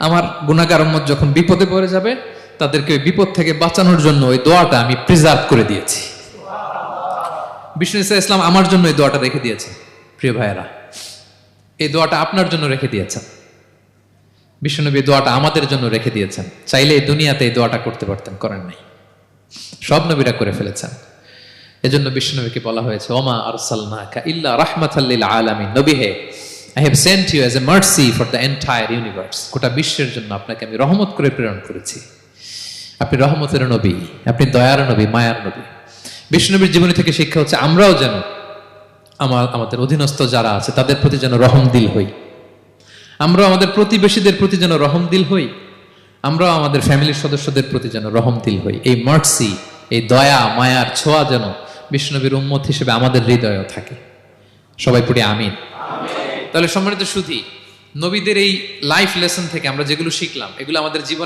আমার গুনাহগার উম্মত যখন বিপদে পড়ে যাবে, তাদেরকে ওই বিপদ থেকে বাঁচানোর জন্য ওই দোয়াটা আমি প্রিজার্ভ করে দিয়েছি। বিষ্ণু ইসলাম আমার জন্য এই দোয়াটা রেখে দিয়েছেন। প্রিয় ভাইয়েরা, এই দোয়াটা আপনার জন্য রেখে দিয়েছেন। বিশ্বনবী দোয়াটা আমাদের জন্য রেখে দিয়েছেন। চাইলে এই দুনিয়াতে এই দোয়াটা করতে পারতেন, করেন নাই। সব নবীরা করে ফেলেছেন। এজন্য বিশ্বনবীকে বলা হয়েছে, ওমা আরসালনাকা ইল্লা রাহমাতাল লিল আলামিন। নবী হে, I have sent you as a mercy for the entire universe. গোটা বিশ্বের জন্য আপনাকে আমি রহমত করে প্রেরণ করেছি। আপনি রহমতের নবী, আপনি দয়ার নবী, মায়ার নবী। বিশ্বনবীর জীবনী থেকে শিক্ষা হচ্ছে, আমরাও যেন আমাদের অধীনস্থ যারা আছে তাদের প্রতি যেন রহমদিল হই। আমরা আমাদের প্রতিবেশীদের প্রতি যেন রহমদিল হই। আমরা আমাদের ফ্যামিলির সদস্যদের প্রতি যেন রহমদিল হই। এই মার্সি, এই দয়া মায়ার ছোঁয়া যেন বিশ্বনবীর উম্মত হিসেবে আমাদের হৃদয়েও থাকে। সবাই পড়ি আমিন। তাহলে সম্মানিত সুধী, নবীদের এই লাইফ লেসন থেকে আমরা যেগুলো শিখলাম, এগুলো আমাদের জীবন